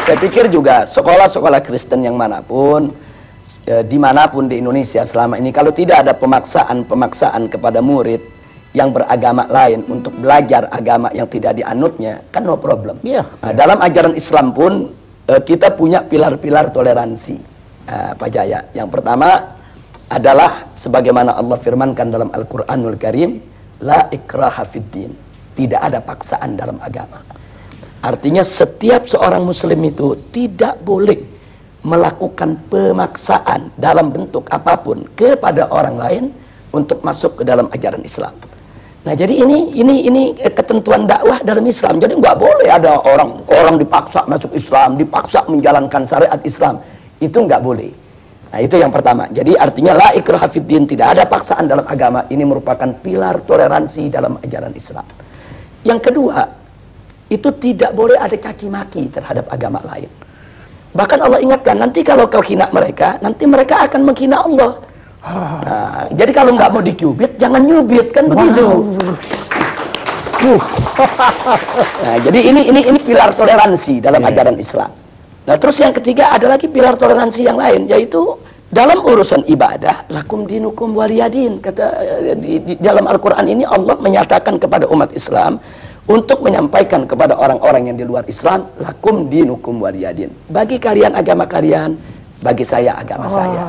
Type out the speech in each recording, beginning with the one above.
Saya pikir juga sekolah-sekolah Kristen yang manapun, dimanapun di Indonesia selama ini, kalau tidak ada pemaksaan kepada murid yang beragama lain untuk belajar agama yang tidak dianutnya, kan no problem. Nah, dalam ajaran Islam pun kita punya pilar-pilar toleransi, Pak Jaya. Yang pertama adalah sebagaimana Allah firmankan dalam Al-Quranul Karim, la ikraha fiddin, tidak ada paksaan dalam agama. Artinya setiap seorang muslim itu tidak boleh melakukan pemaksaan dalam bentuk apapun kepada orang lain untuk masuk ke dalam ajaran Islam. Nah, jadi ini ketentuan dakwah dalam Islam. Jadi nggak boleh ada orang dipaksa masuk Islam, dipaksa menjalankan syariat Islam. Itu nggak boleh. Nah, itu yang pertama. Jadi artinya la ikraha fiddin, tidak ada paksaan dalam agama. Ini merupakan pilar toleransi dalam ajaran Islam. Yang kedua, itu tidak boleh ada caci maki terhadap agama lain. Bahkan Allah ingatkan, nanti kalau kau hina mereka, nanti mereka akan menghina Allah. Nah, jadi kalau nggak mau dicubit, jangan nyubit, kan begitu. Nah, jadi ini pilar toleransi dalam ajaran Islam. Nah, terus yang ketiga ada lagi pilar toleransi yang lain, yaitu dalam urusan ibadah, lakum dinukum waliyadin. Kata di dalam Al-Quran ini Allah menyatakan kepada umat Islam untuk menyampaikan kepada orang-orang yang di luar Islam, lakum dinukum waliyadin. Bagi kalian agama kalian, bagi saya agama saya.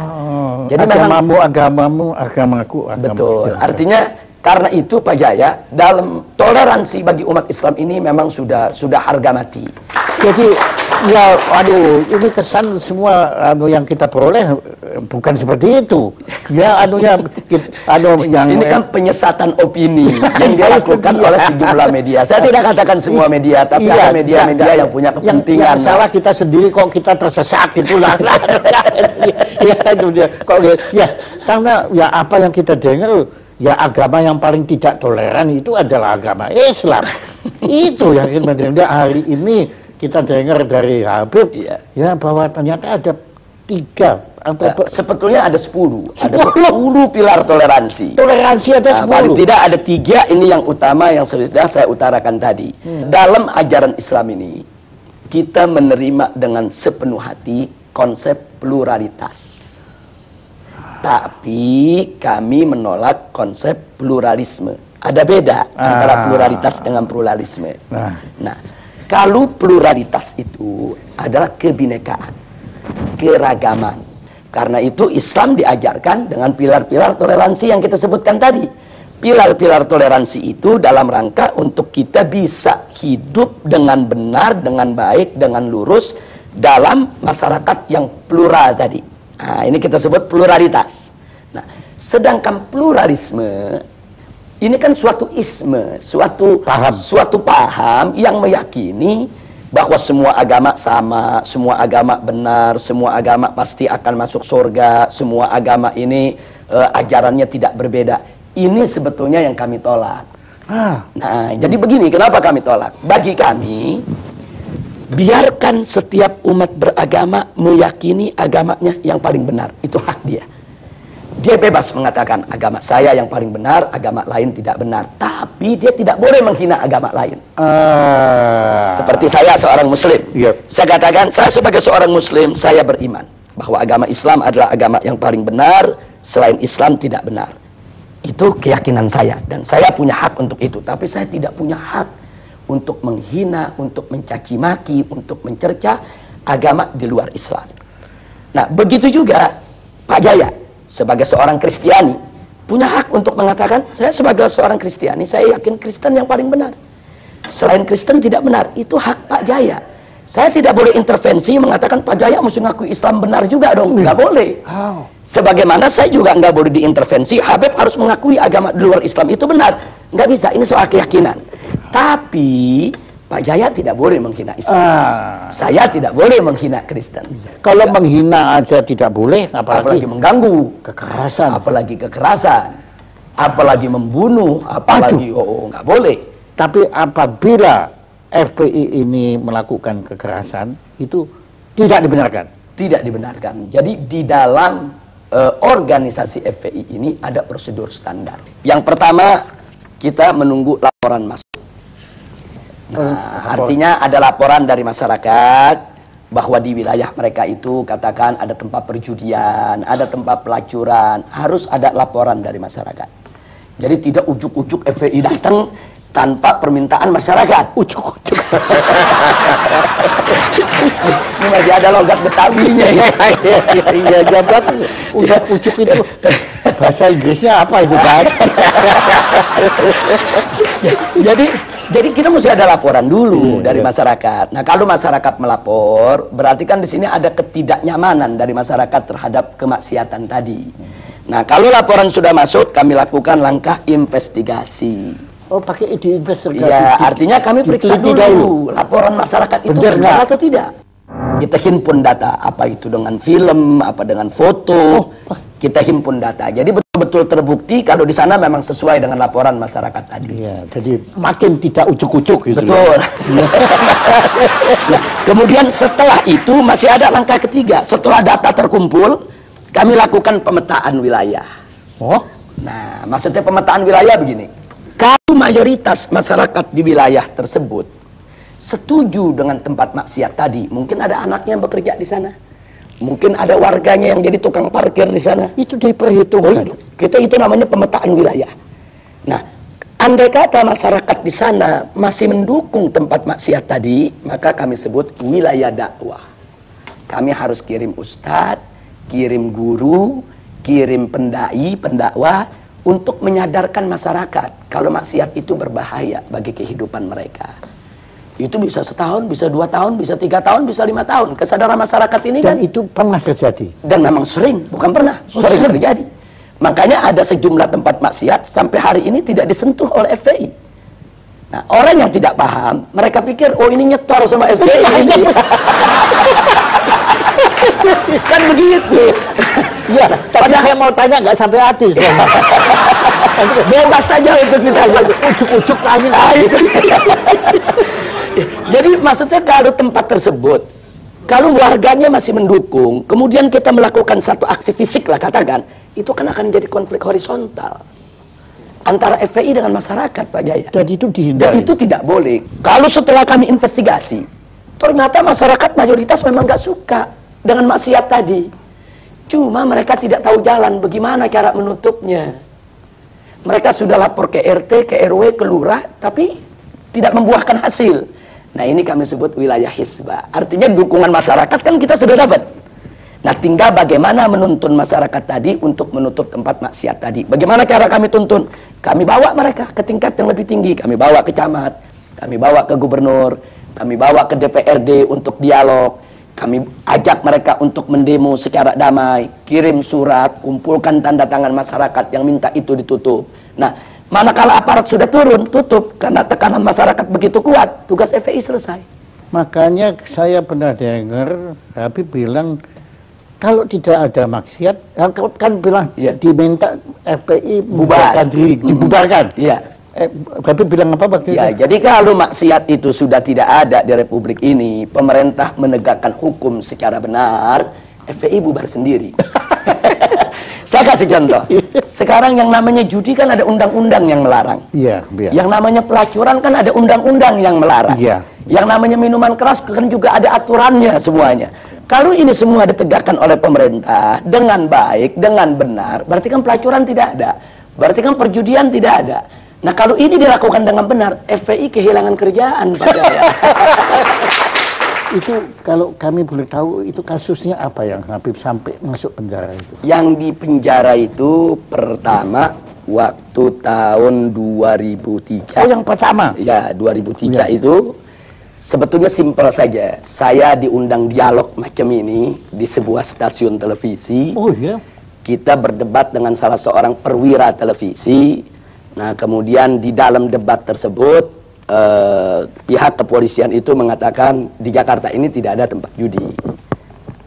Jadi agamamu, agamamu, agamaku, agamaku. Betul. Artinya karena itu Pak Jaya, dalam toleransi bagi umat Islam ini memang sudah harga mati. Jadi ya, aduh, ini kesan semua yang kita peroleh bukan seperti itu. Ya, yang ini kan penyesatan opini yang dilakukan oleh sejumlah media. Saya tidak katakan semua media, tapi ada media-media yang punya kepentingan. Yang salah kita sendiri kok kita tersesat itulah. Ya, itu dia. Kok ya, karena ya apa yang kita dengar, ya agama yang paling tidak toleran itu adalah agama Islam. Itu yang kita hari ini kita dengar dari Habib, ya bahwa ternyata ada 3 sebetulnya ada 10 pilar toleransi. Toleransi ada 10. Paling tidak ada 3 ini yang utama yang sudah saya utarakan tadi. Dalam ajaran Islam ini kita menerima dengan sepenuh hati konsep pluralitas. Tapi kami menolak konsep pluralisme. Ada beda antara pluralitas dengan pluralisme. Nah, kalau pluralitas itu adalah kebinekaan, keragaman. Karena itu Islam diajarkan dengan pilar-pilar toleransi yang kita sebutkan tadi. Pilar-pilar toleransi itu dalam rangka untuk kita bisa hidup dengan benar, dengan baik, dengan lurus dalam masyarakat yang plural tadi. Nah, ini kita sebut pluralitas. Nah, sedangkan pluralisme ini kan suatu isme, suatu paham yang meyakini bahwa semua agama sama, semua agama benar, semua agama pasti akan masuk surga, semua agama ini ajarannya tidak berbeda. Ini sebetulnya yang kami tolak. Nah, jadi begini, kenapa kami tolak? Bagi kami, biarkan setiap umat beragama meyakini agamanya yang paling benar. Itu hak dia. Dia bebas mengatakan agama saya yang paling benar, agama lain tidak benar. Tapi dia tidak boleh menghina agama lain. Seperti saya seorang muslim. Saya katakan, saya sebagai seorang muslim, saya beriman bahwa agama Islam adalah agama yang paling benar, selain Islam tidak benar. Itu keyakinan saya. Dan saya punya hak untuk itu. Tapi saya tidak punya hak untuk menghina, untuk mencaci maki, untuk mencerca agama di luar Islam. Nah, begitu juga Pak Jaya sebagai seorang Kristiani punya hak untuk mengatakan, saya sebagai seorang Kristiani, saya yakin Kristen yang paling benar. Selain Kristen tidak benar. Itu hak Pak Jaya. Saya tidak boleh intervensi mengatakan Pak Jaya mesti ngaku Islam benar juga dong. Nggak boleh. Sebagaimana saya juga nggak boleh diintervensi, Habib harus mengakui agama di luar Islam itu benar. Nggak bisa, ini soal keyakinan. Tapi Pak Jaya tidak boleh menghina Islam. Saya tidak boleh menghina Kristen. Kalau menghina aja tidak boleh, apalagi mengganggu, apalagi kekerasan, apalagi membunuh, apalagi nggak boleh. Tapi apabila FPI ini melakukan kekerasan, itu tidak dibenarkan. Tidak dibenarkan. Jadi di dalam organisasi FPI ini ada prosedur standar. Yang pertama, kita menunggu laporan masuk. Nah, artinya ada laporan dari masyarakat bahwa di wilayah mereka itu katakan ada tempat perjudian, ada tempat pelacuran, harus ada laporan dari masyarakat. Jadi tidak ujuk-ujuk FPI datang tanpa permintaan masyarakat. Ujuk-ujuk. Ini masih ada logat Betawinya ya. Iya, jabat udah ujuk itu. Bahasa Inggrisnya apa itu, Pak? Jadi kita mesti ada laporan dulu dari masyarakat. Nah, kalau masyarakat melapor, berarti kan di sini ada ketidaknyamanan dari masyarakat terhadap kemaksiatan tadi. Nah, kalau laporan sudah masuk, kami lakukan langkah investigasi. Oh, pakai investigasi. Ya, artinya kami periksa dulu laporan masyarakat itu benar atau tidak. Kita himpun data, apa itu dengan film, apa dengan foto, kita himpun data. Jadi betul-betul terbukti kalau di sana memang sesuai dengan laporan masyarakat tadi. Iya, jadi makin tidak ujuk-ujuk gitu. Betul. Nah, kemudian setelah itu masih ada langkah ketiga. Setelah data terkumpul, kami lakukan pemetaan wilayah. Oh? Nah, maksudnya pemetaan wilayah begini. Kalau mayoritas masyarakat di wilayah tersebut setuju dengan tempat maksiat tadi, mungkin ada anaknya yang bekerja di sana, mungkin ada warganya yang jadi tukang parkir di sana. Itu diperhitungkan. Kita itu namanya pemetaan wilayah. Nah, andai kata masyarakat di sana masih mendukung tempat maksiat tadi, maka kami sebut wilayah dakwah. Kami harus kirim ustadz, kirim guru, kirim pendai, pendakwah untuk menyadarkan masyarakat kalau maksiat itu berbahaya bagi kehidupan mereka. Itu bisa setahun, bisa 2 tahun, bisa 3 tahun, bisa 5 tahun. Kesadaran masyarakat ini dan itu pernah terjadi. Dan memang sering, bukan pernah, sering terjadi. Makanya ada sejumlah tempat maksiat sampai hari ini tidak disentuh oleh FPI. Nah, orang yang tidak paham, mereka pikir, oh ini nyetor sama FPI. Kan begitu. Ya, tapi saya mau tanya nggak sampai hati. Bebas saja untuk ditanya. Ujuk-ujuk tanya. Jadi maksudnya kalau tempat tersebut, kalau warganya masih mendukung, kemudian kita melakukan satu aksi fisik lah katakan, itu kan akan jadi konflik horizontal antara FPI dengan masyarakat, Pak Jaya. Dan itu dihindari. Dan itu tidak boleh. Kalau setelah kami investigasi, ternyata masyarakat mayoritas memang nggak suka dengan maksiat tadi. Cuma mereka tidak tahu jalan bagaimana cara menutupnya. Mereka sudah lapor ke RT, ke RW, ke lurah, tapi tidak membuahkan hasil. Nah, ini kami sebut wilayah hisbah. Artinya dukungan masyarakat kan kita sudah dapat. Nah, tinggal bagaimana menuntun masyarakat tadi untuk menutup tempat maksiat tadi. Bagaimana cara kami tuntun? Kami bawa mereka ke tingkat yang lebih tinggi. Kami bawa ke camat, kami bawa ke gubernur, kami bawa ke DPRD untuk dialog. Kami ajak mereka untuk mendemo secara damai, kirim surat, kumpulkan tanda tangan masyarakat yang minta itu ditutup. Nah, manakala aparat sudah turun, tutup. Karena tekanan masyarakat begitu kuat, tugas FPI selesai. Makanya saya pernah dengar Habib bilang, kalau tidak ada maksiat, kan bilang diminta FPI bubarkan diri, dibubarkan. Iya. Habib bilang apa waktu ya, itu? jadi kalau maksiat itu sudah tidak ada di Republik ini, pemerintah menegakkan hukum secara benar, FPI bubar sendiri. Saya kasih contoh. Sekarang yang namanya judi kan ada undang-undang yang melarang. Iya, iya. Yang namanya pelacuran kan ada undang-undang yang melarang. Iya. Yang namanya minuman keras kan juga ada aturannya semuanya. Kalau ini semua ditegakkan oleh pemerintah dengan baik, dengan benar, berarti kan pelacuran tidak ada. Berarti kan perjudian tidak ada. Nah, kalau ini dilakukan dengan benar, FPI kehilangan kerjaan, Pak Jaya. Itu kalau kami boleh tahu, itu kasusnya apa yang Habib sampai masuk penjara itu? Yang di penjara itu pertama waktu tahun 2003. Oh, yang pertama? Ya, 2003 itu sebetulnya simpel saja. Saya diundang dialog macam ini di sebuah stasiun televisi. Oh iya? Kita berdebat dengan salah seorang perwira televisi. Nah, kemudian di dalam debat tersebut, pihak kepolisian itu mengatakan di Jakarta ini tidak ada tempat judi.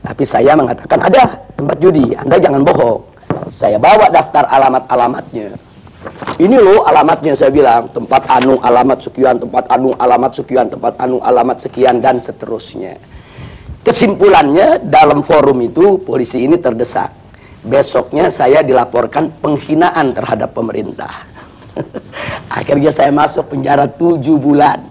Tapi saya mengatakan ada tempat judi, Anda jangan bohong. Saya bawa daftar alamat-alamatnya. Ini loh alamatnya, saya bilang, tempat anu alamat sekian, tempat anu alamat sekian, tempat anu alamat sekian, dan seterusnya. Kesimpulannya, dalam forum itu polisi ini terdesak. Besoknya saya dilaporkan penghinaan terhadap pemerintah. Akhirnya saya masuk penjara 7 bulan.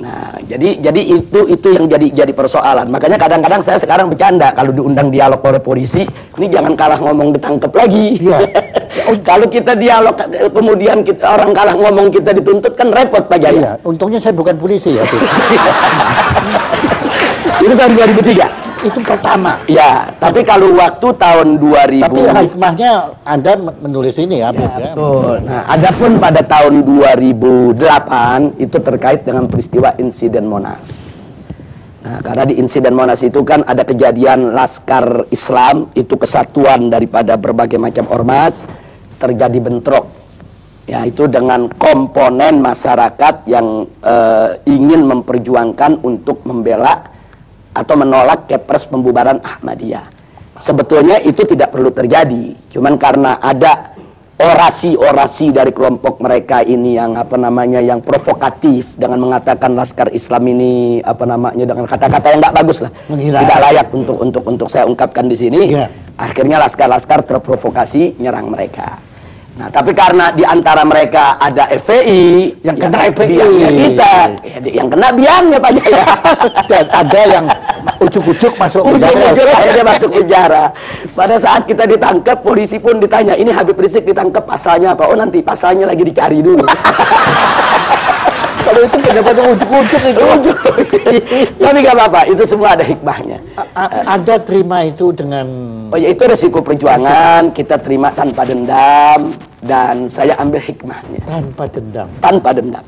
Nah, jadi itu yang jadi persoalan. Makanya kadang-kadang saya sekarang bercanda kalau diundang dialog oleh polisi, ini jangan kalah ngomong ditangkap lagi. Iya. Kalau kita dialog kemudian orang kalah ngomong kita dituntut kan repot Pak Jaya. Iya, untungnya saya bukan polisi ya. Itu tahun 2003. Itu pertama. Ya, tapi kalau waktu tahun 2000. Tapi hikmahnya Anda menulis ini ya, Ya, betul. Nah, adapun pada tahun 2008 itu terkait dengan peristiwa insiden Monas. Nah, karena di insiden Monas itu kan ada kejadian Laskar Islam, itu kesatuan daripada berbagai macam ormas, terjadi bentrok. Ya, itu dengan komponen masyarakat yang ingin memperjuangkan untuk membela atau menolak Kepres pembubaran Ahmadiyah. Sebetulnya itu tidak perlu terjadi, cuman karena ada orasi-orasi dari kelompok mereka ini yang yang provokatif dengan mengatakan Laskar Islam ini dengan kata-kata yang nggak bagus lah, tidak layak untuk saya ungkapkan di sini. Akhirnya laskar-laskar terprovokasi nyerang mereka. Nah, tapi karena di antara mereka ada FPI, yang kena FPI, kita, yang kena biangnya Pak Jaya. Dan ada yang ujuk-ujuk masuk penjara. Akhirnya masuk penjara. Pada saat kita ditangkap, polisi pun ditanya, ini Habib Rizik ditangkap pasalnya apa? Oh, nanti pasalnya lagi dicari dulu. Kalau itu pendapatnya ujuk-ujuk itu. Tapi nggak apa-apa, itu semua ada hikmahnya. Anda terima itu dengan... Oh ya, itu resiko perjuangan, kita terima tanpa dendam, dan saya ambil hikmahnya. Tanpa dendam. Tanpa dendam.